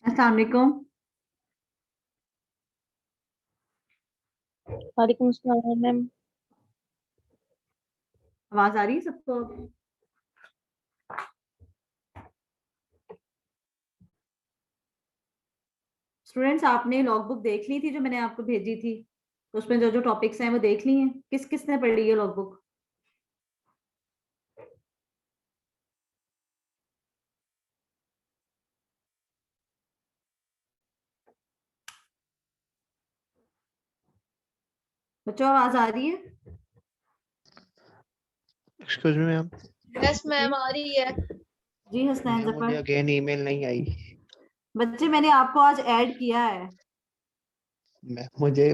अस्सलाम वालेकुम। वालेकुम अस्सलाम मैम। आवाज आ रही है सबको? स्टूडेंट्स, आपने लॉग बुक देख ली थी जो मैंने आपको भेजी थी? तो उसमें जो जो टॉपिक्स हैं वो देख ली हैं? किस किस ने पढ़ी है लॉग बुक? बच्चों, आवाज आ रही है? Excuse me ma'am. Yes ma'am आ रही है। जी हसनैन मैम मुझे जफर। अगेन ईमेल नहीं आई। बच्चे, मैंने आपको आज ऐड किया है।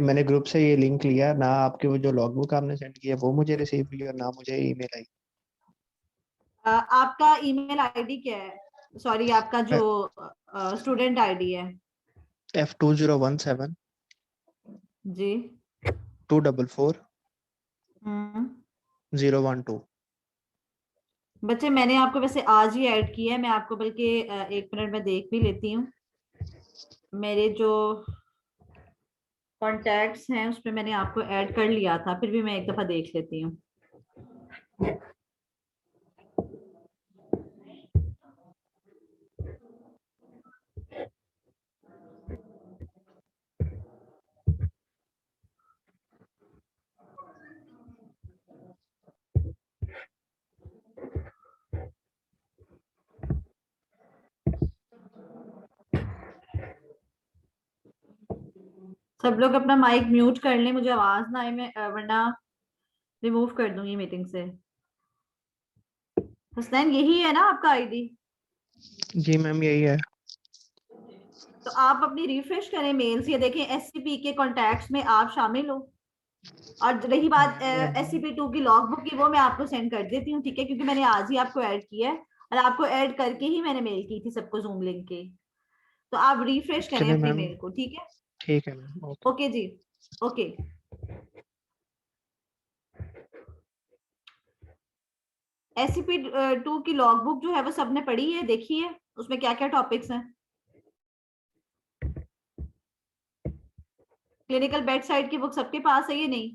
मैंने ग्रुप से ये लिंक लिया ना, आपके वो जो लॉगबुक आपने सेंड किया वो मुझे रिसीव हुई और ना मुझे ईमेल आई। आपका ईमेल आईडी क्या है? सॉरी, आपका जो स्टूडेंट आईडी है। F2017 जी। 244 हम्म। 012। बच्चे, मैंने आपको वैसे आज ही ऐड किया है। मैं आपको बल्कि 1 मिनट में देख भी लेती हूँ। मेरे जो कॉन्टैक्ट्स हैं उसमें मैंने आपको ऐड कर लिया था, फिर भी मैं एक दफा देख लेती हूँ। सब लोग अपना माइक म्यूट कर लें, मुझे आवाज ना आए, मैं वरना रिमूव कर दूंगी मीटिंग से। हसनैन, यही है ना आपका आईडी? जी मैम यही है। तो आप अपनी रिफ्रेश करें मेल्स, ये देखें एससीपी के कॉन्टैक्ट्स में आप शामिल हो। और रही बात SCP-2 की लॉग बुक की, वो मैं आपको सेंड कर देती हूँ, ठीक है? क्योंकि मैंने आज ही आपको ऐड किया है और आपको ऐड करके ही मैंने मेल की थी सबको जूम लिंक के। तो आप रिफ्रेश करें चलिए अपनी मैम, मेल को, ठीक है? ठीक है मैम, ओके। ओके जी। ओके। SCP-2 की लॉग बुक जो है वो सबने पढ़ी है, देखी है? उसमें क्या क्या टॉपिक्स हैं? क्लिनिकल बेड साइड की बुक सबके पास है, ये नहीं?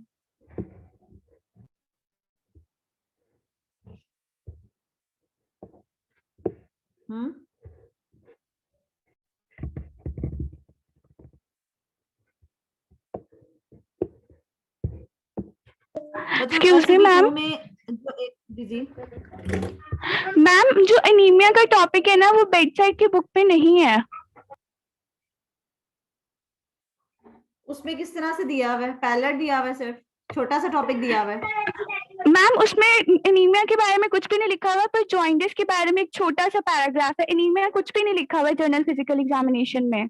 हम्म। बच्चों, एक्सक्यूज मी मैम। SCP-2 में जो एक जी मैम, जो एनीमिया का टॉपिक है ना वो बेड साइड की बुक पे नहीं है। उसमें किस तरह से दिया हुआ है? पैलेट दिया हुआ है, सिर्फ छोटा सा टॉपिक दिया हुआ है। मैम, उसमें एनीमिया के बारे में कुछ भी नहीं लिखा हुआ, पर जॉइंटिस के बारे में एक छोटा सा पैराग्राफ है। एनीमिया कुछ भी नहीं लिखा हुआ है जर्नल फिजिकल एग्जामिनेशन में।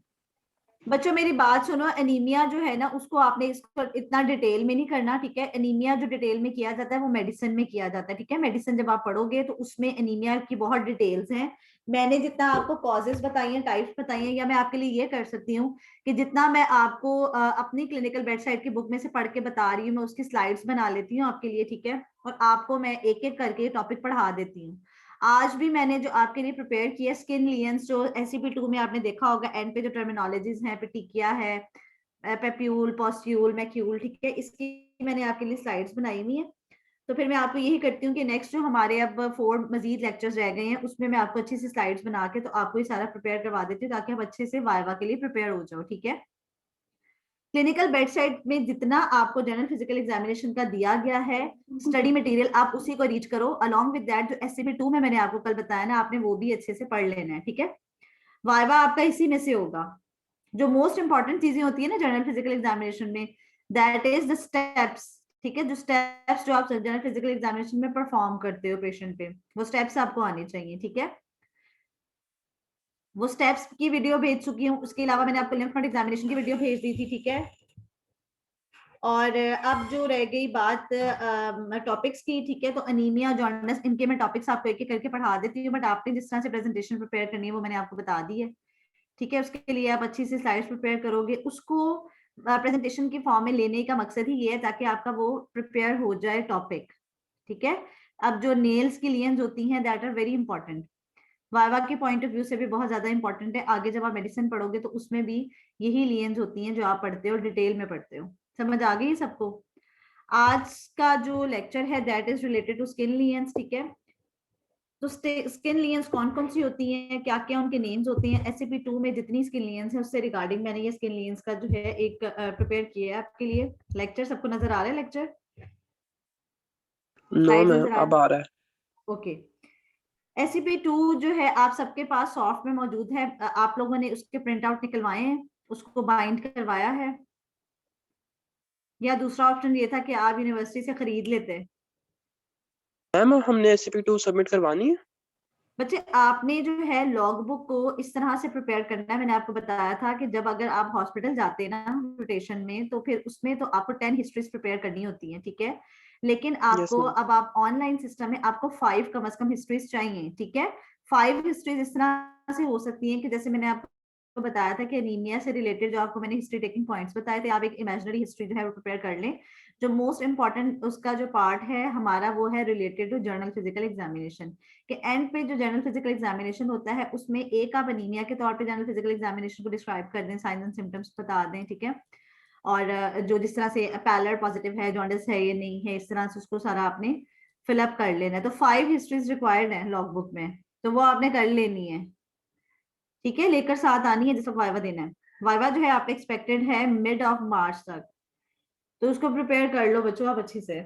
बच्चों, मेरी बात सुनो। एनीमिया जो है ना, उसको आपने इसको इतना डिटेल में नहीं करना, ठीक है? एनीमिया जो डिटेल में किया जाता है वो मेडिसिन में किया जाता है, ठीक है? मेडिसिन जब आप पढ़ोगे तो उसमें एनीमिया की बहुत डिटेल्स हैं। मैंने जितना आपको कॉजेस बताई हैं, टाइप्स बताई हैं, या मैं आपके लिए ये कर सकती हूँ कि जितना मैं आपको अपनी क्लिनिकल बेड साइड की बुक में से पढ़ के बता रही हूँ, मैं उसकी स्लाइड्स बना लेती हूँ आपके लिए, ठीक है? और आपको मैं एक एक करके टॉपिक पढ़ा देती हूँ। आज भी मैंने जो आपके लिए प्रिपेयर किया, स्किन लियंस, जो SCP-2 में आपने देखा होगा एंड पे जो टर्मिनोलॉजीज हैं, पेटिकिया है, पेप्यूल, पोस्ट्यूल, मैक्यूल, ठीक है? इसकी मैंने आपके लिए स्लाइड्स बनाई हुई है। तो फिर मैं आपको यही करती हूँ कि नेक्स्ट जो हमारे अब 4 मजीद लेक्चर्स रह गए हैं उसमें मैं आपको अच्छी सी स्लाइड्स बना के तो आपको ये सारा प्रिपेयर करवा देती हूँ, ताकि आप अच्छे से वाइवा के लिए प्रिपेयर हो जाओ, ठीक है? क्लिनिकल बेड साइड में जितना आपको जनरल फिजिकल एग्जामिनेशन का दिया गया है स्टडी मटेरियल, आप उसी को रीच करो। अलोंग विद दैट, जो SCP-2 में मैंने आपको कल बताया ना, आपने वो भी अच्छे से पढ़ लेना है, ठीक है? वाइवा आपका इसी में से होगा। जो मोस्ट इंपॉर्टेंट चीजें होती है ना जनरल फिजिकल एग्जामिनेशन में, दैट इज द स्टेप्स, ठीक है? जो स्टेप्स जो आप जनरल फिजिकल एग्जामिनेशन में परफॉर्म करते हो पेशेंट पे, वो स्टेप्स आपको आने चाहिए, ठीक है? वो स्टेप्स की वीडियो भेज चुकी हूँ। उसके अलावा मैंने आपको लिम्फ नोड एग्जामिनेशन की वीडियो भेज दी थी, ठीक है? और अब जो रह गई बात टॉपिक्स की, ठीक है? तो अनीमिया, जॉन्डिस, इनके मैं टॉपिक्स आपको एक एक करके पढ़ा देती हूँ, बट आपने जिस तरह से प्रेजेंटेशन प्रिपेयर करनी है वो मैंने आपको बता दी है, ठीक है? उसके लिए आप अच्छी से स्लाइड्स प्रिपेयर करोगे, उसको प्रेजेंटेशन की फॉर्म में लेने का मकसद ही ये है ताकि आपका वो प्रिपेयर हो जाए टॉपिक, ठीक है? अब जो नेल्स की लियंस होती हैं, that are very important. Viva के पॉइंट ऑफ व्यू से भी बहुत ज्यादा इंपॉर्टेंट है। आगे जब आप मेडिसिन पढ़ोगे तो उसमें भी यही लियंस होती हैं जो आप पढ़ते हो, डिटेल में पढ़ते हो। समझ आ गई सबको? आज का जो लेक्चर है that is related to skin lesions, ठीक है। तो स्किन लियंस कौन कौन सी होती हैं, क्या क्या उनके नेम्स होते हैं, SCP-2 में जितनी स्किन लियंस है उससे रिगार्डिंग मैंने ये स्किन लियंस का जो है एक प्रिपेयर किया है आपके लिए लेक्चर। सबको नजर आ रहा है लेक्चर? नो मैम अब आ रहा है। ओके। SCP-2 जो है आप सबके पास सॉफ्ट में मौजूद है, आप लोगों ने उसके प्रिंट आउट निकलवाए हैं, उसको बाइंड करवाया है, या दूसरा ऑप्शन ये था कि आप यूनिवर्सिटी से खरीद लेते? मैम हमने SCP-2 सबमिट करवानी है। बच्चे आपने जो है लॉग बुक को इस तरह से प्रिपेयर करना है। मैंने आपको बताया था कि जब अगर आप हॉस्पिटल जाते हैं ना रोटेशन में, तो फिर उसमें तो आपको 10 हिस्ट्रीज प्रिपेयर करनी होती है, ठीक है। लेकिन यस आपको मैम। अब आप ऑनलाइन सिस्टम में आपको 5 कम से कम हिस्ट्रीज चाहिए, ठीक है। 5 हिस्ट्रीज इस तरह से हो सकती हैं कि जैसे मैंने आपको बताया था कि एनीमिया से रिलेटेड जो आपको मैंने हिस्ट्री टेकिंग पॉइंट्स बताए थे, आप एक इमेजिनरी हिस्ट्री जो है वो प्रिपेयर कर लें। जो मोस्ट इंपॉर्टेंट उसका जो पार्ट है हमारा वो है related to general physical examination के एंड पे। जो जनरल फिजिकल एग्जामिनेशन होता है उसमें एक आप एनीमिया के तौर पे जनरल फिजिकल एग्जामिनेशन को डिस्क्राइब कर दें, साइंस एंड सिम्टम्स बता दें, ठीक है। और जो जिस तरह से पैलर पॉजिटिव है, जॉन्डिस है या नहीं है, इस तरह से उसको सारा आपने फिलअप कर लेना है। तो 5 हिस्ट्रीज रिक्वायर्ड है लॉग बुक में, तो वो आपने कर लेनी है, ठीक है। लेकर साथ आनी है जिसको वाइवा देना है। वाइवा जो है आप एक्सपेक्टेड है मिड ऑफ मार्च तक, तो उसको प्रिपेयर कर लो बच्चों आप अच्छे से,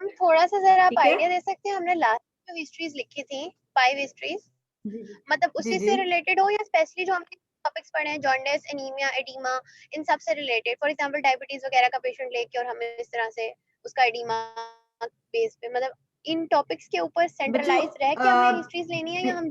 हम थोड़ा सा जरा आप ठीक है। आइडिया दे सकते हैं, हमने लास्ट जो हिस्ट्रीज लिखी थी 5 हिस्ट्रीज, जी मतलब जी उसी जी। से रिलेटेड हो या स्पेशली जो हमने टॉपिक्स पढ़े हैं जॉन्डिस, एनीमिया, एडीमा, इन सब से रिलेटेड? फॉर एग्जांपल डायबिटीज वगैरह का पेशेंट लेके और हमें इस तरह से उसका एडीमा बेस पे, मतलब इन टॉपिक्स के ऊपर बच्चों सेंट्रलाइज रह के हमें हिस्ट्रीज लेनी है या हम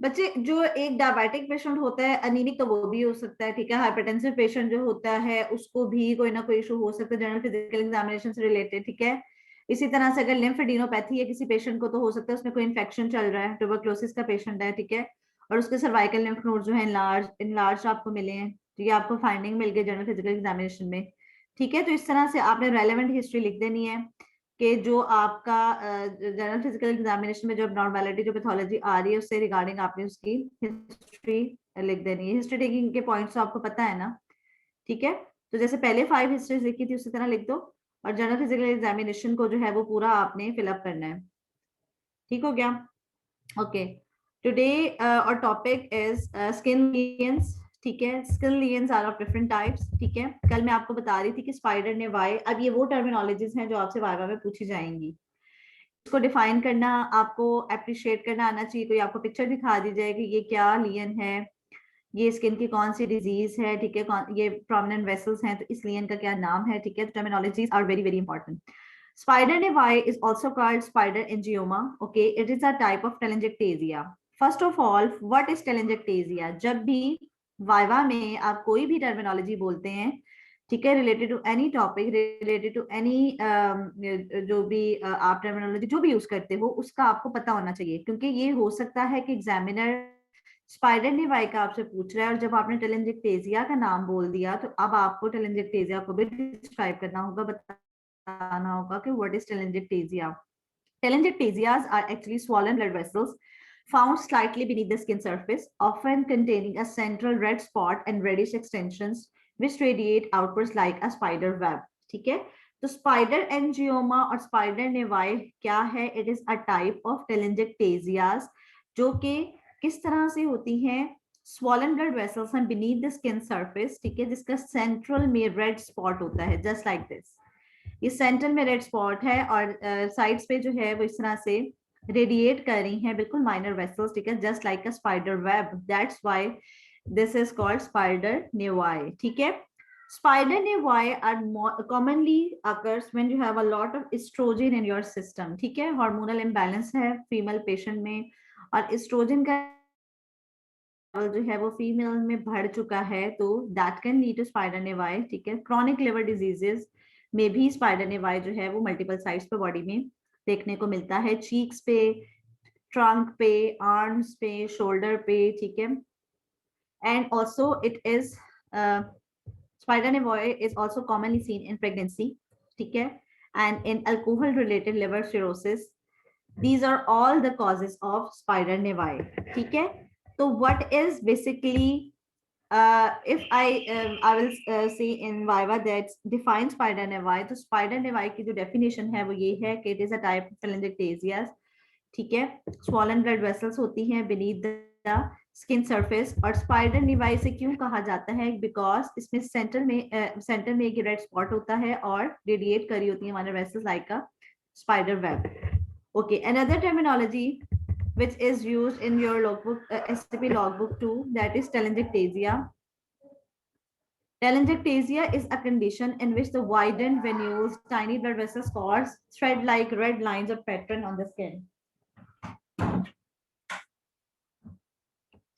बच्चे जो एक डायबिटिक पेशेंट होता है, अनीमिक तो वो भी हो सकता है, ठीक है। हाइपरटेंसिव पेशेंट जो होता है उसको भी कोई ना कोई इशू हो सकता है जनरल फिजिकल एग्जामिनेशन से रिलेटेड, ठीक है। इसी तरह से अगर लिम्फेडिनोपैथी है किसी पेशेंट को, तो हो सकता है उसमें कोई इन्फेक्शन चल रहा है, ट्यूबरक्लोसिस का पेशेंट है, ठीक है, और उसके सर्वाइकल लिम्फ नोड जो है इनलार्ज आपको मिले हैं, तो ये आपको फाइंडिंग मिल गई जनरल फिजिकल एग्जामिनेशन में, ठीक है। तो इस तरह से आपने रेलेवेंट हिस्ट्री लिख देनी है कि जो आपका जनरल फिजिकल एग्जामिनेशन में जो नॉर्मेलिटी जो पैथोलॉजी आ रही है उससे रिगार्डिंग आपने उसकी हिस्ट्री लिख देनी है। हिस्ट्री टेकिंग के पॉइंट्स तो आपको पता है ना, ठीक है। तो जैसे पहले 5 हिस्ट्रीज लिखी थी उसी तरह लिख दो, और जनरल फिजिकल एग्जामिनेशन को जो है वो पूरा आपने फिलअप करना है, ठीक हो गया? Okay. Today our topic is skin lesions, ठीक है। Skin lesions are of different types, ठीक है। कल मैं आपको बता रही थी कि स्पाइडर ने वाई, अब ये वो टर्मिनोलॉजीज हैं जो आपसे वाइवा में पूछी जाएंगी। इसको डिफाइन करना आपको अप्रिशिएट करना आना चाहिए। कोई आपको पिक्चर दिखा दी जाए कि ये क्या लियन है, ये स्किन की कौन सी डिजीज है, ठीक है, ये प्रोमिनेंट वेसल्स हैं तो इस लियन का क्या नाम है, ठीक है। Terminologies are very very important. Spider nevi is also called spider angioma. Okay, it is a type of telangiectasia. First of all, what is telangiectasia? जब भी वाइवा में आप कोई भी टर्मिनोलॉजी बोलते हैं, ठीक है, related to any topic, related to any जो भी आप टर्मिनोलॉजी जो भी यूज करते हो उसका आपको पता होना चाहिए, क्योंकि ये हो सकता है कि एग्जामिनर स्पाइडर नेवाई का आपसे पूछ रहा है और जब आपने टेलेंजिक्टेजिया का नाम बोल दिया तो अब आपको टेलेंजिक्टेजिया को भी डिस्क्राइब करना होगा, बताना होगा कि what is telangiectasia. Telangiectasias are actually swollen blood vessels found slightly beneath the skin surface, often containing a central red spot and reddish extensions which radiate outwards like a spider web. ठीक है, तो spider एंजियोमा और spider naevi क्या है? It is a type of telangiectasias जो कि किस तरह से होती हैं? swollen blood vessels हैं beneath the skin surface, ठीक है, जिसका सेंट्रल में रेड स्पॉट होता है, जस्ट लाइक दिस। ये सेंटर में रेड स्पॉट है और साइड्स पे जो है वो इस तरह से रेडिएट कर रही हैं, बिल्कुल माइनर वेसल्स, ठीक है, just like a spider web. That's why this is called spider naevi, ठीक है। Spider nevi are commonly occurs when you have a lot of estrogen in your system, ठीक है, हार्मोनल इम्बैलेंस है female patient में और oestrogen का जो है वो फीमेल में बढ़ चुका है, तो that can lead to spider naevi, ठीक है। क्रॉनिक लिवर डिजीजेस में भी स्पाइडर नेवाई जो है वो मल्टीपल साइट्स पे बॉडी में देखने को मिलता है, चीक्स पे, ट्रंक पे, आर्म्स पे, शोल्डर पे, ठीक है। And also it is spider naevi is also commonly seen in pregnancy, ठीक है, and in alcohol related liver cirrhosis, These are all the causes of spider nevi. ठीक है? तो what is basically if I will say in Viva that define spider nevi, तो spider nevi की जो definition है वो ये है कि it is a type of telangiectasia. ठीक है? swollen blood vessels होती हैं beneath the skin surface. और spider nevi से क्यों कहा जाता है? Because इसमें सेंटर में एक रेड स्पॉट होता है और रेडिएट करी होती है हमारे vessels like a spider web. Okay, another terminology which is used in your logbook, SCP logbook 2, that is telangiectasia. Telangiectasia is a condition in which the widened venules, tiny blood vessels cause thread-like red lines or pattern on the skin.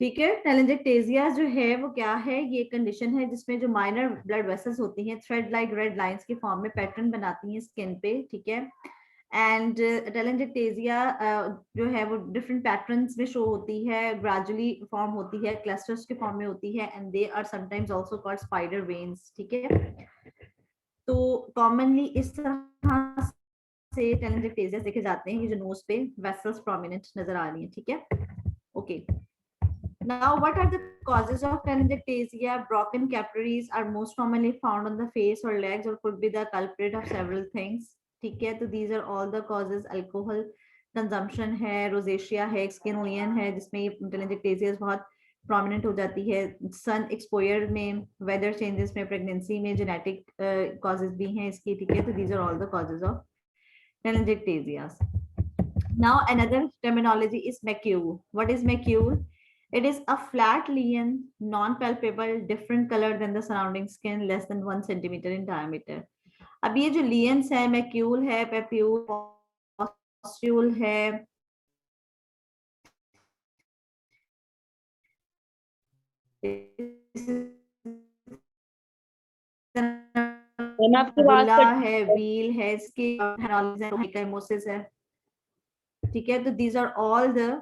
ठीक है? telangiectasia जो है वो क्या है? ये condition है जिसमें जो माइनर ब्लड वेसल्स होती हैं थ्रेड लाइक रेड लाइंस के फॉर्म में पैटर्न बनाती हैं स्किन पे. ठीक है? एंड telangiectasia जो है वो डिफरेंट पैटर्न्स में शो होती है, ग्रेजुअली फॉर्म होती है, क्लस्टर्स के फॉर्म में होती है, and they are sometimes also called spider veins. ठीक है? तो कॉमनली इस तरह से telangiectasia देखे जाते हैं. ये जो नोज पे वेसल्स प्रोमिनेंट नजर आ रही हैं. ठीक है? Okay. Now, what are the causes of telangiectasia? Broken capillaries are most commonly found on the face or legs, or could be the culprit of several things. ठीक है? तो these are all the causes. Alcohol consumption है, rosacea है, skin lesion है, जिसमें telangiectasia बहुत prominent हो जाती है. Sun exposure में, weather changes में, pregnancy में, genetic causes भी हैं इसकी. ठीक है? तो these are all the causes of telangiectasia. Now, another terminology is macule. What is macule? It is a flat lesion, non-palpable, different color than the surrounding skin, less than 1 centimeter in diameter. अब ये जो lesions है, macule है, papule, pustule है, है, wheel है, skin है. ठीक है? तो these are all the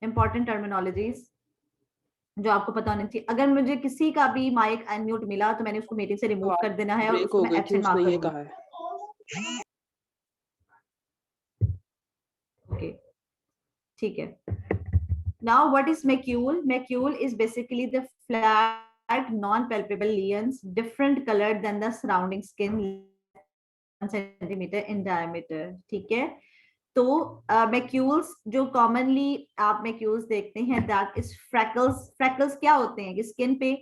important terminologies जो आपको पता होनी चाहिए. अगर मुझे किसी का भी माइक अनम्यूट मिला तो मैंने उसको मीटिंग से रिमूव कर देना है और उसको मैं एब्सेंट मार्क करूंगी. ओके, ठीक है. Now, what is macule? Macule is basically the flat, non-palpable lesions, different colored than the surrounding skin, 1 centimeter in diameter. ठीक है? तो मैक्यूल्स जो कॉमनली आप मैक्यूल्स देखते हैं, दैट इज फ्रैकल्स. फ्रैकल्स क्या होते हैं कि स्किन पे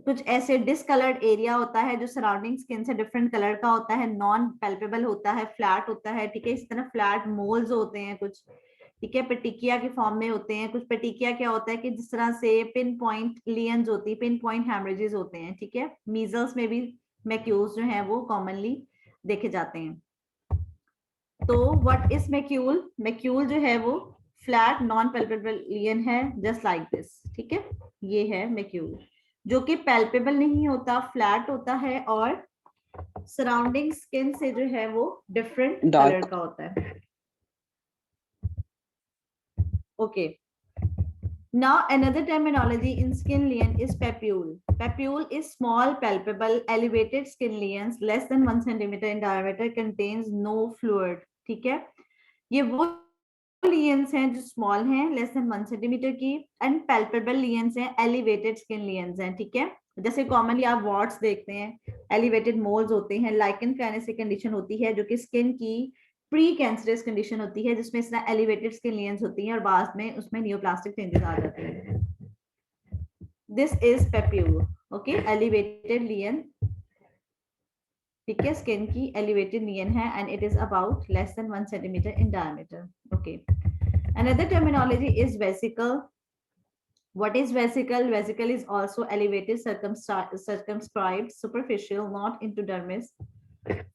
कुछ ऐसे डिसकलर्ड एरिया होता है जो सराउंडिंग स्किन से डिफरेंट कलर का होता है, नॉन पैल्पेबल होता है, फ्लैट होता है. ठीक है? इस तरह फ्लैट मोल्स होते हैं कुछ. ठीक है? पेटिकिया के फॉर्म में होते हैं कुछ. पेटिकिया क्या होता है कि जिस तरह से पिन पॉइंट लियंस होती है, पिन पॉइंट हेमरेजेस होते हैं. ठीक है? मीजल्स में भी मैक्यूल्स जो है वो कॉमनली देखे जाते हैं. तो व्हाट इज मैक्यूल? मैक्यूल जो है वो फ्लैट नॉन पैल्पेबल लियन है, जस्ट लाइक दिस. ठीक है? ये है मैक्यूल जो कि पैल्पेबल नहीं होता, फ्लैट होता है और सराउंडिंग स्किन से जो है वो डिफरेंट कलर का होता है. Okay. Now, another terminology in skin lesion is papule. Papule is small, palpable, elevated skin lesions less than 1 centimeter in diameter, contains no fluid. ठीक है? ये वो lesions हैं जो small हैं, less than 1 centimeter की, and palpable lesions हैं, elevated skin lesions हैं. ठीक है? जैसे commonly आप warts देखते हैं, elevated moles होते हैं, lichen planus की condition होती है जो कि skin की प्री कैंसरस कंडीशन होती है जिसमें इस तरह एलिवेटेड स्किन लेयर्स होती हैं और बाद में उसमें नियोप्लास्टिक चेंजेस आ जाते हैं. This is papule. Okay? Elevated layer. ठीक है? स्किन की एलिवेटेड लेयर है and it is about less than 1 centimetre in diameter. Okay. Another terminology is vesicle. What is vesicle? Vesicle is also elevated, circumscribed, superficial, not endodermis,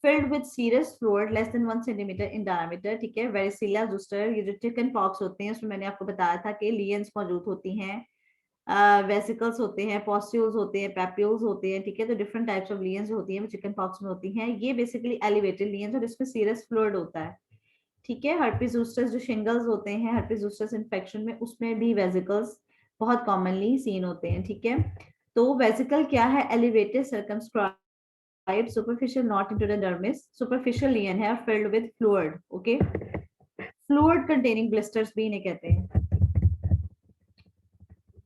filled with serous fluid less than 1 centimeter in diameter. ठीक है? varicella zoster, ये जो chicken pox होते हैं उसमें मैंने आपको बताया था कि लियंस मौजूद होती हैं, वेसिकल्स होते हैं, पॉस्ट्यूल्स होते हैं, पैप्यूल्स होते हैं. ठीक है? तो डिफरेंट टाइप्स ऑफ लियंस जो होती हैं वो चिकन पॉक्स में होती हैं. ये बेसिकली एलिवेटेड लियंस और इसमें सीरस फ्लूइड होता है. ठीक है? herpes zoster जो शिंगल्स होते हैं, herpes zoster इन्फेक्शन में, उसमें भी वेसिकल्स बहुत कॉमनली सीन होते हैं. ठीक है? तो वेसिकल क्या है? Elevated, circumscribed, superficial, not into the dermis, superficial lesion है, filled with fluid. Okay? Fluid containing blisters भी इन्हें कहते हैं।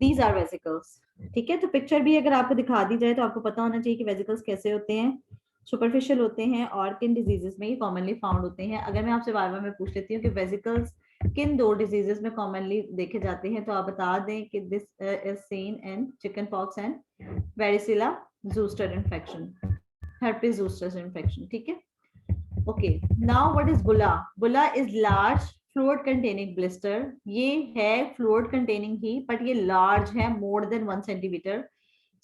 These are vesicles, ठीक है। तो पिक्चर भी अगर आपको दिखा दी जाए तो आपको पता होना चाहिए कि वेसिकल्स कैसे होते हैं, सुपरफिशियल होते हैं और किन डिजीजेस में ये कॉमनली फाउंड होते हैं। अगर मैं आपसे बार बार मैं पूछ लेती हूँ कि वेसिकल्स किन 2 डिजीजेस में कॉमनली देखे जाते हैं, तो आप बता दें कि this is seen in chicken pox and varicella zoster infection, herpes zoster infection, ठीक है। Okay, now what is bulla? Bulla is large fluid containing blister. ये है फ्लूइड कंटेनिंग ही, बट ये लार्ज है, more than 1 centimetre,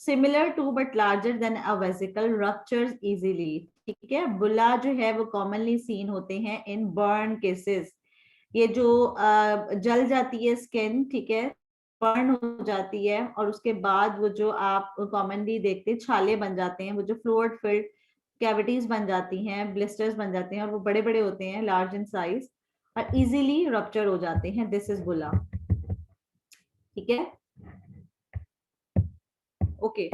similar to but larger than a vesicle, ruptures easily, ठीक है। बुला जो है वो कॉमनली सीन होते हैं इन बर्न केसेस। ये जो जल जाती है स्किन, ठीक है, बर्न हो जाती है और उसके बाद वो जो आप कॉमनली देखते हैं छाले बन जाते हैं, वो जो फ्लूइड फिल्ड कैविटीज बन जाती हैं, ब्लिस्टर्स बन जाते हैं और वो बड़े बड़े होते हैं, लार्ज इन साइज और इजीली रप्चर हो जाते हैं। दिस इज बुला, ठीक है। Okay,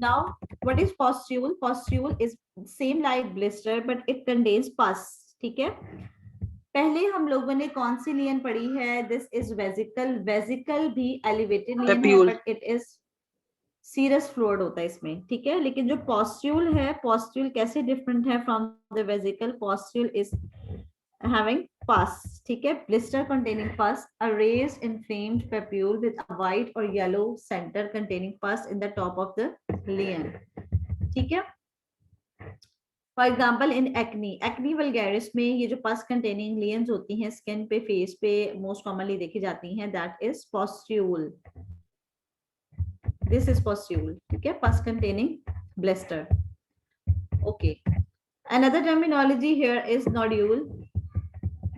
now what is pustule? Pustule is same like blister but it contains pus, ठीक है। पहले हम लोगों ने कौन सी लियन पढ़ी है? This is vesicle. वेसिकल भी एलिवेटेड लियन है papule. But it is serous fluid होता है इसमें, ठीक है। लेकिन जो पॉस्ट्यूल है, पॉस्ट्यूल कैसे डिफरेंट है from the vesicle? Pustule is having pus, ठीक है, blister containing pus, a raised inflamed papule with a white or yellow center containing pus in the top of the leon, ठीक है। For example in acne, acne vulgaris में ये जो पस containing layers होती हैं स्किन पे, फेस पे मोस्ट कॉमनली देखी जाती हैं, दैट इज पॉस्ट्यूल। दिस इज पॉस्ट्यूल, ठीक है, पस containing blister. Okay, another terminology here is nodule.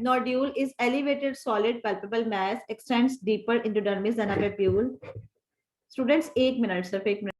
Nodule is elevated solid palpable mass, extends deeper into dermis than a papule. Students, 1 minute, सिर्फ 1 minute.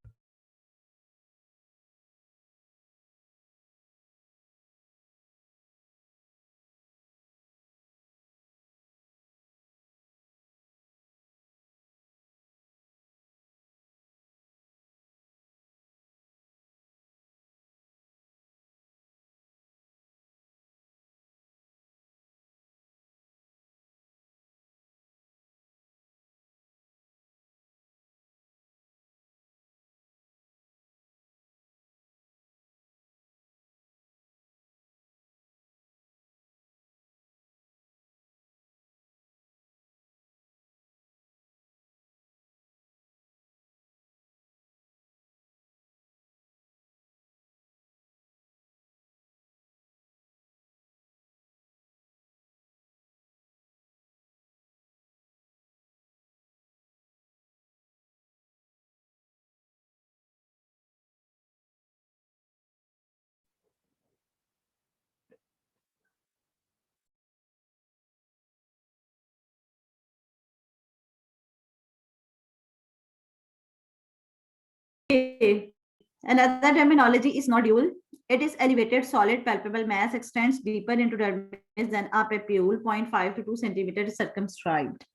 Another terminology is nodule. It is elevated solid palpable mass, extends deeper into dermis than a papule, 0.5 to 2 centimeter circumscribed.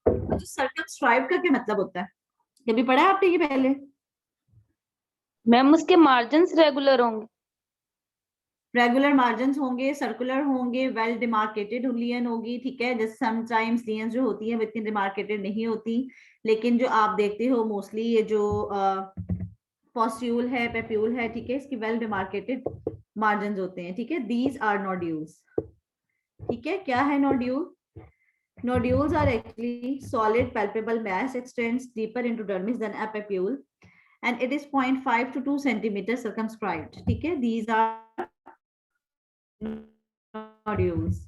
तो circumscribed का क्या मतलब होता है? कभी पढ़ा है आपने ये पहले? मैम उसके मार्जिन्स रेगुलर होंगे। रेगुलर मार्जिन होंगे, सर्कुलर होंगे, वेल डिमार्केटेड लियन होगी, ठीक है। जैसे समटाइम्स लियन जो होती है वो इतनी डिमार्केटेड नहीं होती, लेकिन जो आप देखते हो मोस्टली ये जो पॉस्ट्यूल है, पेप्यूल है, ठीक है, इसकी वेल डिमार्केटेड मार्जिन होते हैं, ठीक है। दीज आर नोड्यूल्स, ठीक है। क्या है nodule? Nodules are actually solid palpable mass, extends deeper into dermis than a papule, and it is 0.5 to 2 centimeters circumscribed, ठीक है। These are nodules.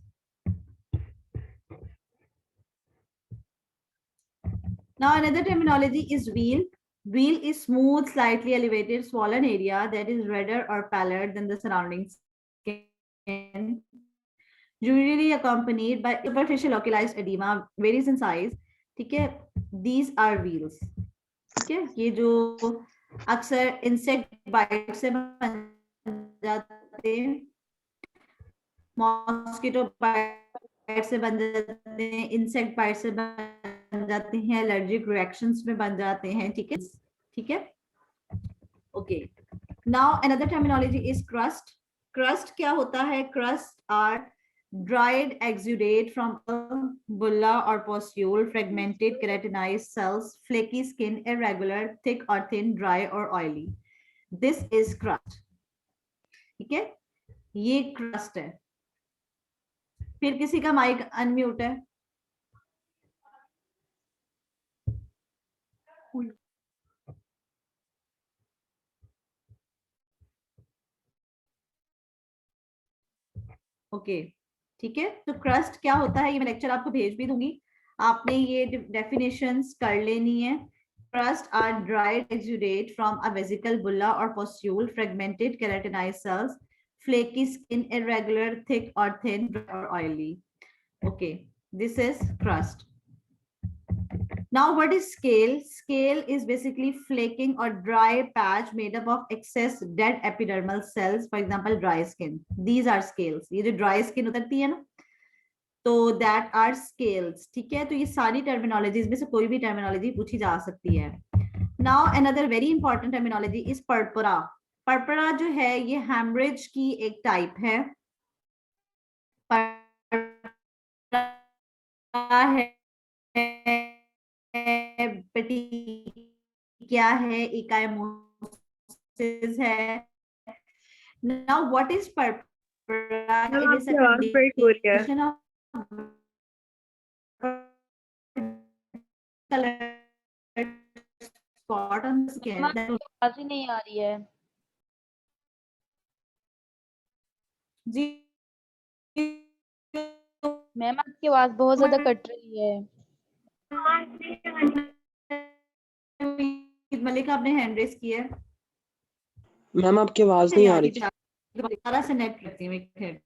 Now another terminology is wheal. Wheal is smooth, slightly elevated, swollen area that is redder or paler than the surrounding skin, usually accompanied by superficial localized edema, varies in size, ठीक है। These are wheals, ठीक है। ये जो अक्सर insect bite से बन जाते हैं, मॉस्किटो बाइट से बन जाते हैं, इंसेक्ट बाइट से बन जाते हैं, एलर्जिक रिएक्शंस में बन जाते हैं, ठीक है, ठीक है। Okay, Now another terminology is crust. Crust क्या होता है? Crust are dried exudate from a bulla or pustule, fragmented keratinized cells, flaky skin, irregular, thick or thin, dry or oily. This is crust. ठीक है, ये crust है. फिर किसी का माइक अनम्यूट है. ओके, ठीक है. तो क्रस्ट क्या होता है ये मैं लेक्चर आपको भेज भी दूंगी, आपने ये डेफिनेशंस कर लेनी है. Crust are dried exudate from a vesicle bulla or pustule, fragmented keratinised cells, flaky skin, irregular, thick or thin, dry or oily. Okay, this is crust. Now, what is scale? Scale is basically flaking or dry patch made up of excess dead epidermal cells. For example, dry skin. These are scales. ये जो dry skin उतरती है ना, तो that are scales. ठीक है, तो ये सारी terminologies में से कोई भी terminology पूछी जा सकती है. Now, another very important terminology is purpura. Purpura जो है ये hemorrhage की एक type है. Purpura है क्या है, इकाइमोसिस है. Now what is purpura? It is a condition of colored spot on the skin. आवाज ही नहीं आ रही है. जी मैम आपकी आवाज बहुत ज्यादा कट रही है. मलिक आपने हैंड रेस किया है. मैम आपकी आवाज नहीं आ रही थी. दोबारा से नेट करती हूँ एक मिनट.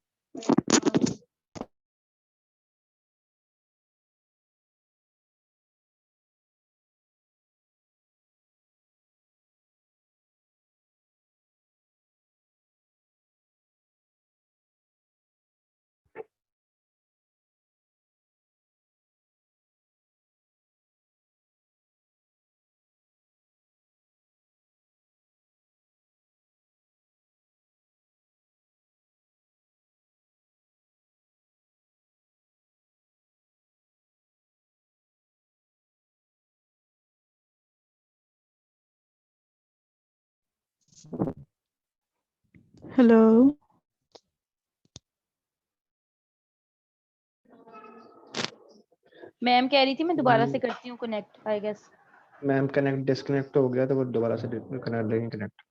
हेलो. मैम कह रही थी मैं दोबारा से करती हूँ connect I guess. Ma'am connect disconnect हो गया तो वो दोबारा से कनेक्ट लेंगे कनेक्ट.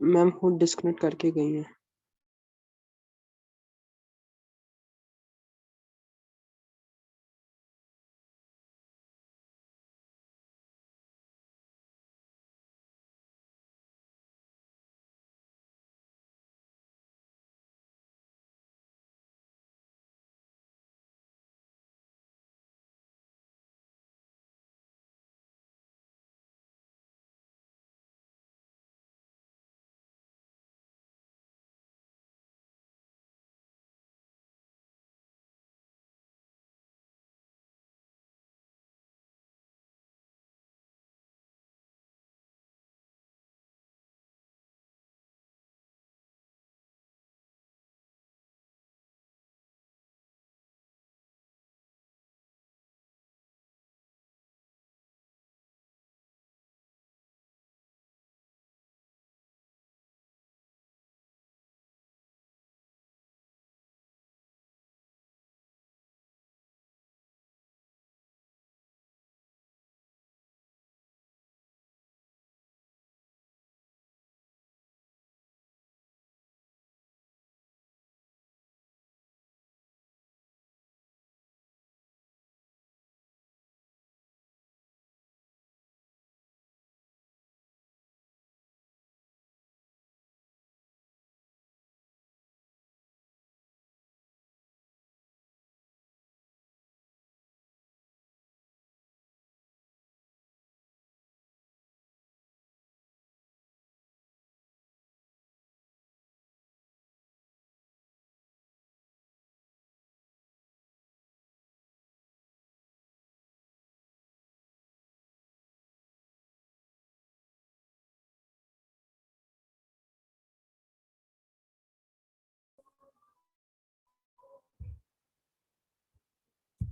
मैम खुद डिस्कनेक्ट करके गई हैं.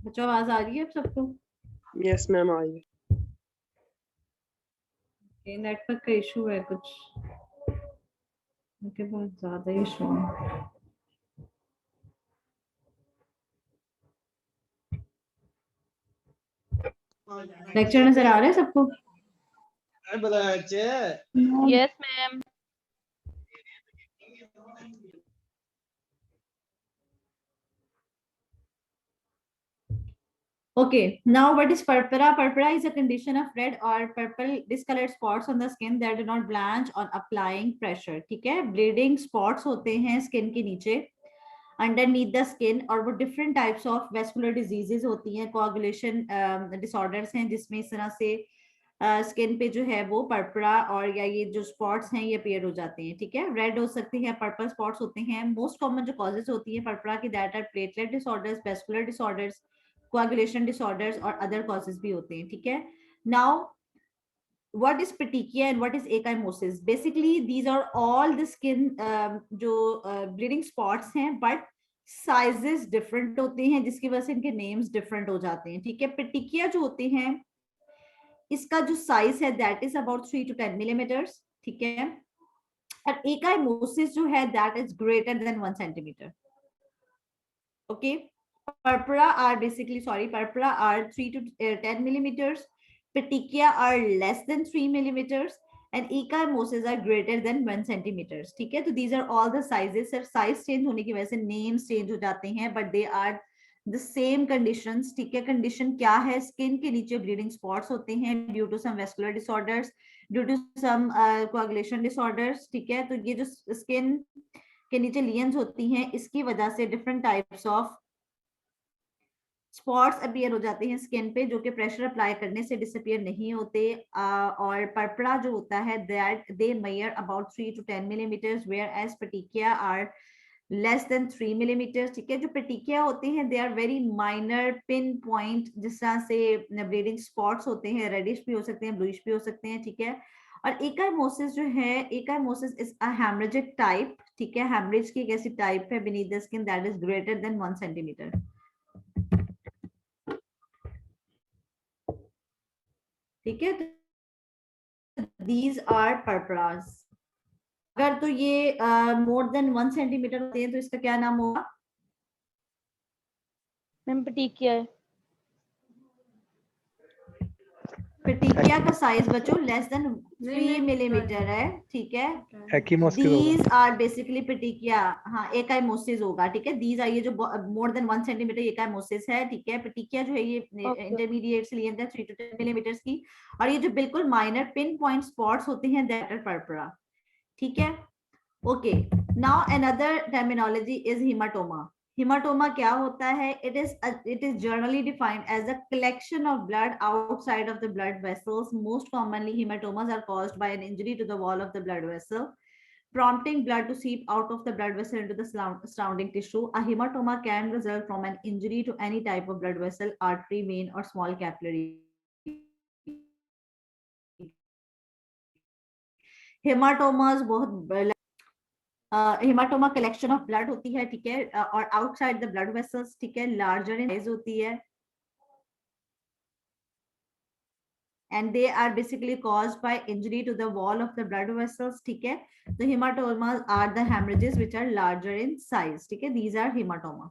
बच्चों आवाज आ रही है अब सबको? यस मैम आ रही है। नेटवर्क का इशू है कुछ, उनके बहुत ज्यादा इशू है। लेक्चर नजर आ रहा है सबको? Yes ma'am. Okay, now what is purpura? Purpura is a condition of red or purple discolored spots on the skin that do not blanch on applying pressure. ठीक है, bleeding spots होते हैं skin के नीचे underneath the skin, और वो different types of vascular diseases होती हैं, coagulation disorders हैं, जिसमें इस तरह से स्किन पे जो है वो पर्परा और या ये जो स्पॉट्स हैं ये अपीयर हो जाते हैं। ठीक है, रेड हो सकते हैं, पर्पल स्पॉट्स होते हैं। मोस्ट कॉमन जो कॉजेज होती है पर्परा की that are platelet disorders, vascular disorders, coagulation disorders और अदर कॉजेज भी होते हैं। ठीक है, now what is petechia and what is ecchymosis? Basically these are all the skin जो bleeding spots हैं, but sizes different होते हैं, जिसकी वजह से इनके names different हो जाते हैं। ठीक है, petechia जो होते हैं इसका जो साइज है that is about 3 to 10 millimetres. ठीक है, और एकाइमोसिस जो है that is greater than 1 centimetre. Okay, purpura are basically purpura are 3 to 10 millimeters, petechia are less than 3 millimeters and ecchymosis are greater than 1 centimeters। ठीक है, तो these are all the sizes। सिर्फ size change होने की वजह से names change हो जाते हैं, but they are the same conditions. ठीक है, कंडीशन क्या है? स्किन के नीचे ब्लीडिंग स्पॉट्स होते हैं due to some vascular disorders, due to some coagulation disorders. ठीक है, तो ये जो स्किन के नीचे लियंस होती हैं इसकी वजह से different types of spots appear हो जाते हैं स्किन पे, जो कि प्रेशर अप्लाई करने से डिसअपीयर नहीं होते। और पर्परा जो होता है that they measure about 3 to 10 millimeters, whereas petechiae are less than 3 millimeters। ठीक है, जो पेटिकिया होते हैं they are very minor pinpoint, जिस तरह से ब्लीडिंग स्पॉट्स होते हैं, रेडिश भी हो सकते हैं, ब्लूइश भी हो सकते हैं। ठीक है, और एकाइमोसिस जो है, एकाइमोसिस इज अ हेमरेजिक टाइप। ठीक है, हेमरेज की एक ऐसी टाइप है beneath the skin that is greater than 1 centimetre. ठीक है, दीज आर पर्परास। अगर तो ये मोर देन 1 सेंटीमीटर होते हैं तो इसका क्या नाम होगा? मैम पेटिकिया है। पेटिकिया का साइज बच्चों लेस देन 3 मिलीमीटर है। ठीक है, दीज आर बेसिकली पेटिकिया। हाँ, एकाइमोसिस होगा। ठीक है, दीज आर ये जो मोर देन 1 सेंटीमीटर एकाइमोसिस है। ठीक है, पेटिकिया जो है ये इंटरमीडिएट से लेंथ है 3 to 10 मिलीमीटर की, और ये जो बिल्कुल माइनर पिन पॉइंट स्पॉट्स होते हैं दैट आर पर्परा। ठीक है, okay, now another terminology is haematoma. Haematoma क्या होता है? it is generally defined as a collection of blood outside of the blood vessels. Most commonly hematomas are caused by an injury to the wall of the blood vessel, prompting blood to seep out of the blood vessel into the surrounding tissue. A hematoma can result from an injury to any type of blood vessel, artery, vein or small capillary. हेमाटोमास बहुत haematoma collection of blood होती है। ठीक है, और outside the blood vessels. ठीक है, larger in size होती है and they are basically caused by injury to the wall of the blood vessels. ठीक है, तो hematomas are the hemorrhages which are larger in size. ठीक है, these are hematoma.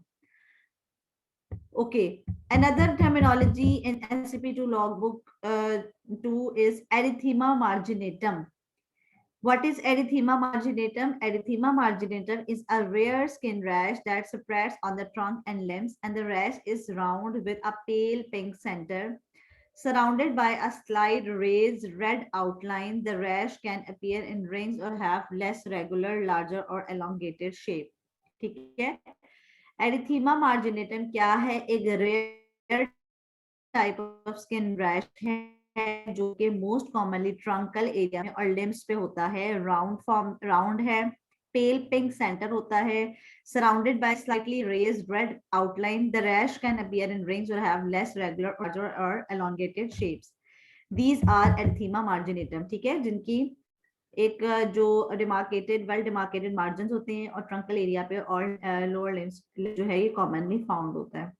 Okay, another terminology in SCP2 logbook 2 is erythema marginatum. What is erythema marginatum? Erythema marginatum is a rare skin rash that spreads on the trunk and limbs, and the rash is round with a pale pink center, surrounded by a slight raised red outline. The rash can appear in rings or have less regular, larger or elongated shape. ठीक है, erythema marginatum क्या है? एक rare type of skin rash है जो कि most commonly truncal area में और लिम्स पे होता है। राउंड है, पेल पिंक सेंटर होता है, surrounded by slightly raised red outline. The rash can appear in rings और हैव लेस रेगुलर और elongated shapes. These are erythema marginatum. ठीक है, जिनकी एक जो डिमार्केटेड वेल डिमार्केटेड मार्जिन होते हैं और ट्रंकल एरिया पे और लोअर लिम्स जो है ये कॉमनली फाउंड होता है।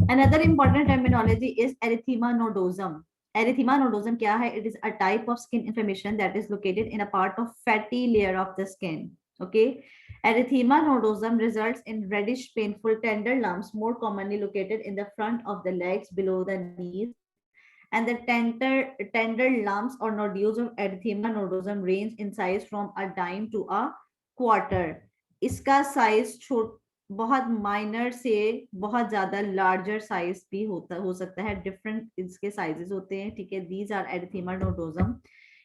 Another important terminology is erythema nodosum. Erythema nodosum क्या है? It is a type of skin inflammation that is located in a part of fatty layer of the skin. Okay. Erythema nodosum results in reddish, painful, tender lumps, more commonly located in the front of the legs below the knees. And the tender lumps or nodules of erythema nodosum range in size from a dime to a quarter. इसका size बहुत minor से बहुत ज्यादा larger size भी हो सकता है, different इसके साइजेस होते हैं, ठीक है। These are erythema nodosum.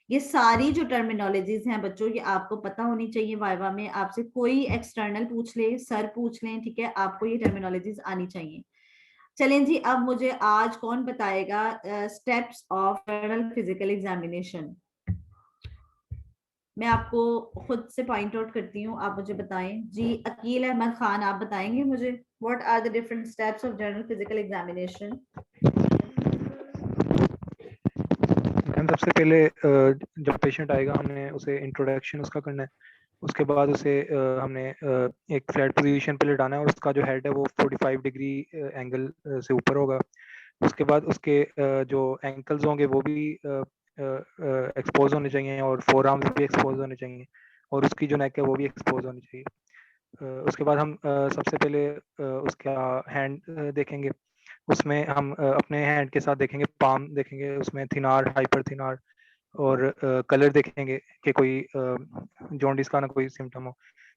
ये सारी जो टर्मिनोलॉजीज हैं बच्चों, ये आपको पता होनी चाहिए। वाइवा में आपसे कोई एक्सटर्नल पूछ ले, सर पूछ लें, ठीक है, आपको ये टर्मिनोलॉजीज आनी चाहिए। चलें जी, अब मुझे आज कौन बताएगा steps of general physical examination. मैं आपको खुद से पॉइंट आउट करती हूँ, आप मुझे बताएं जी। अकील अहमद खान, आप बताएंगे मुझे what are the different steps of general physical examination. Ma'am सबसे पहले जब पेशेंट आएगा हमने उसे इंट्रोडक्शन उसका करना है, उसके बाद उसे हमने एक फ्लैट पोजीशन पे लेटाना है और उसका जो हेड है वो 45 डिग्री एंगल से ऊपर होगा। उसके बाद उसके जो एंकल्स होंगे वो भी एक्सपोज होने चाहिए और फोर आर्म्स भी एक्सपोज होने चाहिए और उसकी जो नेक है वो भी एक्सपोज होनी चाहिए। उसके बाद हम सबसे पहले उसका हैंड देखेंगे, उसमें हम अपने हैंड के साथ देखेंगे, पाम देखेंगे, उसमें थिनार, हाइपर थिनार और कलर देखेंगे कि कोई जॉन्डिस का ना कोई सिम्टम हो।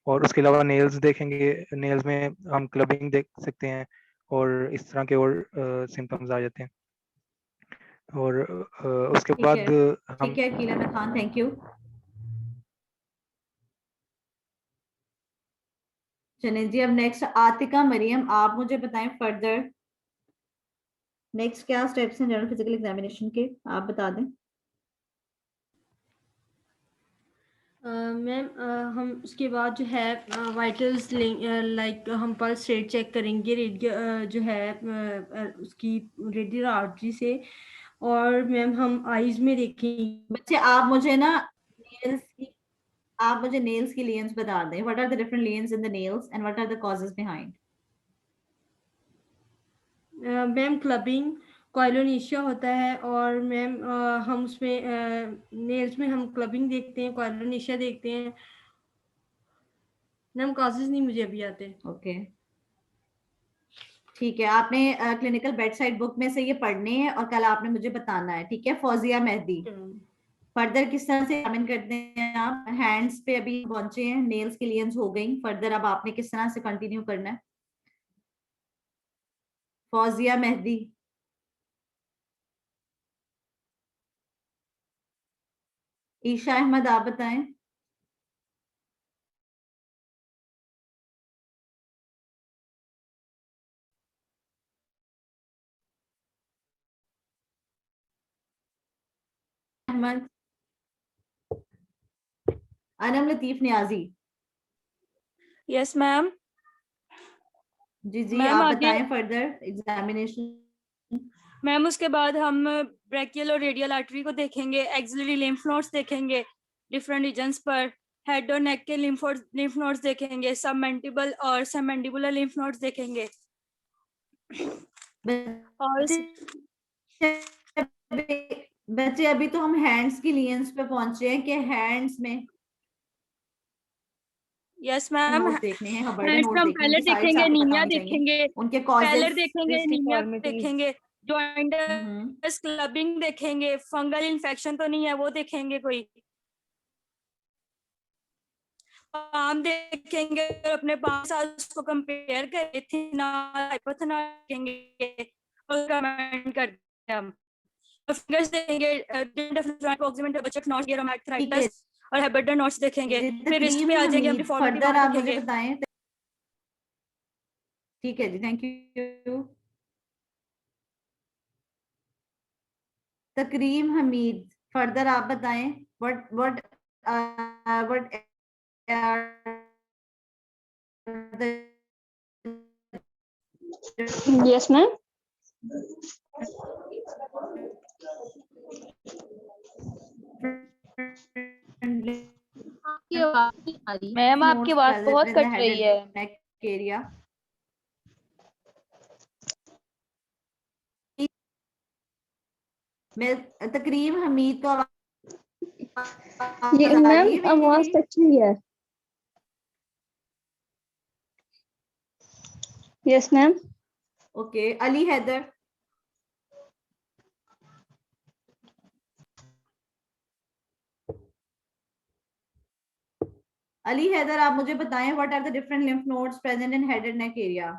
और उसके अलावा नेल्स देखेंगे, नेल्स में हम क्लबिंग देख सकते हैं और इस तरह के और सिम्टम्स आ जाते हैं। और उसके बाद हम ठीक है अकील अहमद खान, थैंक यू। चलें जी, अब नेक्स्ट आतिका मरियम, आप मुझे बताएं फर्दर नेक्स्ट क्या स्टेप्स हैं जनरल फिजिकल एग्जामिनेशन के, आप बता दें। मैम हम उसके बाद जो है वाइटल्स लाइक हम पल्स रेट चेक करेंगे जो है उसकी रेडियल आर्टरी से। और मैम हम आईज में देखेंगे। बच्चे आप मुझे ना नेल्स की लेंस बता दें, what are the different lesions in the nails and what are the causes behind. Ma'am clubbing koilonychia होता है और मैम हम उसमें नेल्स में हम क्लबिंग देखते हैं, कॉइलोनेशिया देखते हैं। मैम कॉजेस नहीं मुझे अभी आते। ओके ठीक है, आपने क्लिनिकल बेड साइड बुक में से ये पढ़ने हैं और कल आपने मुझे बताना है, ठीक है। फौजिया मेहदी, फर्दर किस तरह से एग्जामिन करते हैं आप। हैंड्स पे अभी पहुंचे हैं, नेल्स की लेंस हो गई, फर्दर अब आपने किस तरह से कंटिन्यू करना है। फौजिया मेहदी, ईशा अहमद, आप बताएं। Ahmad, Anam Latif Niazi, yes ma'am. जी जी मैम आप आगे बताएं फर्दर एग्जामिनेशन। मैम उसके बाद हम ब्रेकियल और रेडियल आर्टरी को देखेंगे, एक्सिलरी लिम्फ नोड्स देखेंगे डिफरेंट रीजन्स पर, हेड और नेक के लिम्फ नोड्स देखेंगे, सबमेंटिबल और सबमेंडिबुलर लिम्फ नोड्स देखेंगे। और बच्चे अभी तो हम हैंड्स की लेंस पे पहुंचे हैं कि हैंड्स में यस मैम, नोट्स देखने हैं, हबर्ड हैंड्स नोट्स हम देखने हैं, पहले उनकी साइड्स देखेंगे, आपको पता एनीमिया होनी चाहिए, देखेंगे, उनके पहले कॉजेस। देखेंगे एनीमिया देखेंगे, जॉइंटिस, क्लबिंग देखेंगे, फंगल इन्फेक्शन तो नहीं है वो देखेंगे, कोई पाम देखेंगे और अपने पाम के साथ उसको कंपेयर करें, थिनार हाइपोथिनार देखेंगे और कमेंट करते हैं हम। और फिंगर्स देखेंगे, प्रॉक्सिमल बचक नॉट, गेरोमैथराइटिस और हेबेटर नॉट्स देखेंगे। फिर रिस्ट पे आ जाएगी, हम डिफॉर्मिटी फर्दर मार्क आप मुझे देखेंगे। बताएं। ठीक है जी, थैंक यू। तकरीम हमीद, फर्दर आप बताएं व्हाट व्हाट यस मैम। आपकी आवाज नहीं आ रही मैम, आपकी आवाज बहुत कट रही है। एरिया। मैं तकरीम हमीद को ये मैम आवाज कट रही है। Yes ma'am. Okay, Ali Haider. Ali Haider, आप मुझे बताएं what are the different lymph nodes present in head and neck area.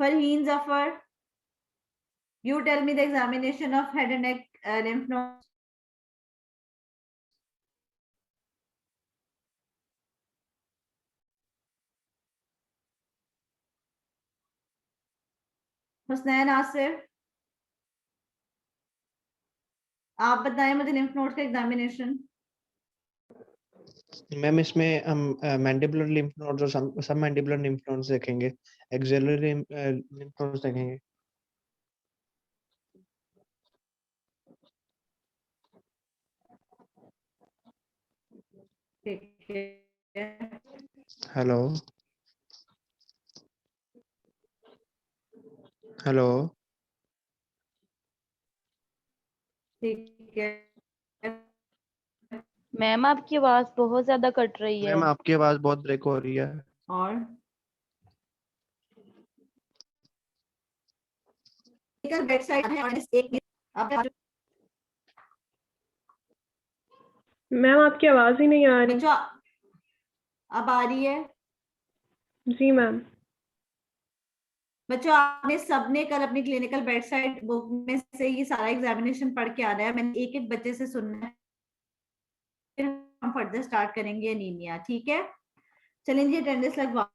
Farheen Zafar, you tell me the examination of head and neck lymph nodes. Husnain Asir, आप बताएं मुझे लिम्फ नोड्स का examination. Ma'am इसमें हम mandibular lymph nodes और सब mandibular lymph nodes देखेंगे, axillary lymph nodes देखेंगे। ठीक है, हेलो हेलो ठीक है। मैम आपकी आवाज बहुत ज्यादा कट रही है। मैम आपकी आवाज बहुत ब्रेक हो रही है। और बैक साइड है और एक मैम आपकी आवाज ही नहीं आ रही। बच्चों अब आ रही है? जी मैम। बच्चों आपने सबने कल अपनी क्लिनिकल बेड साइड बुक में से ये सारा एग्जामिनेशन पढ़ के आना है। मैंने एक एक बच्चे से सुनना है, फिर हम फर्दर स्टार्ट करेंगे एनीमिया। ठीक है, चलें जी अटेंडेंस लगवा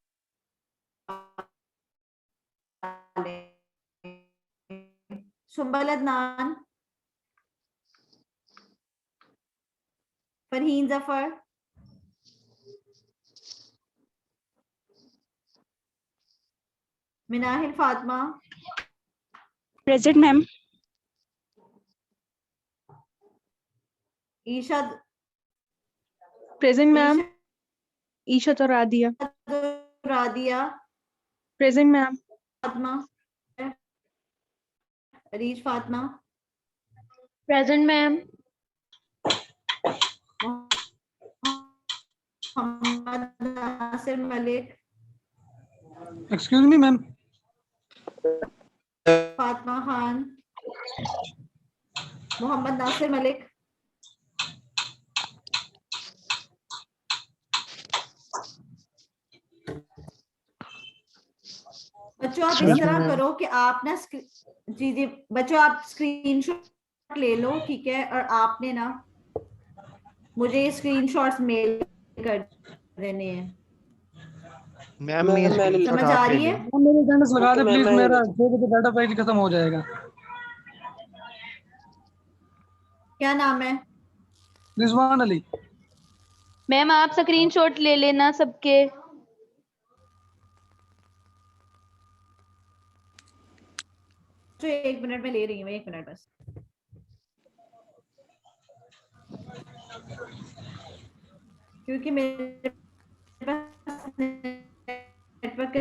Sumbal Adnan, Farheen Zafar, Minahil Fatima, present ma'am. Ishad, present ma'am. Isha तो Radia. Radia, present ma'am. Fatima, Areej Fatima, present ma'am. Mohammad Nasir Malik, excuse me ma'am. Fatima Khan, Mohammad Nasir Malik, बच्चों आप इस तरह करो कि आप ना जी जी बच्चों आप स्क्रीनशॉट ले लो, ठीक है, और आपने ना मुझे स्क्रीनशॉट्स मेल कर देने हैं। मैम ये स्क्रीनशॉट समझ आ आप ले रही है? लें। मेरे अटेंडेंस लगा दे ओके, प्लीज, मैं मेरा ले 6 बजे डाटा पैक खत्म हो जाएगा। क्या नाम है? रिजवान अली। मैम आप स्क्रीनशॉट ले लेना सबके। तो 1 मिनट में ले रही हूँ, 1 मिनट बस। क्योंकि मेरे पास नेटवर्क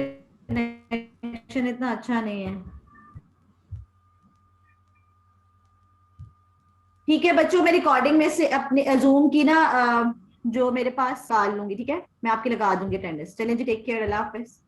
कनेक्शन इतना अच्छा नहीं है। ठीक है बच्चों, मैं रिकॉर्डिंग में से अपने जूम की ना जो मेरे पास निकाल लूंगी, ठीक है, मैं आपकी लगा दूंगी अटेंडेंस। चलें जी, टेक केयर, अल्लाह हाफिज।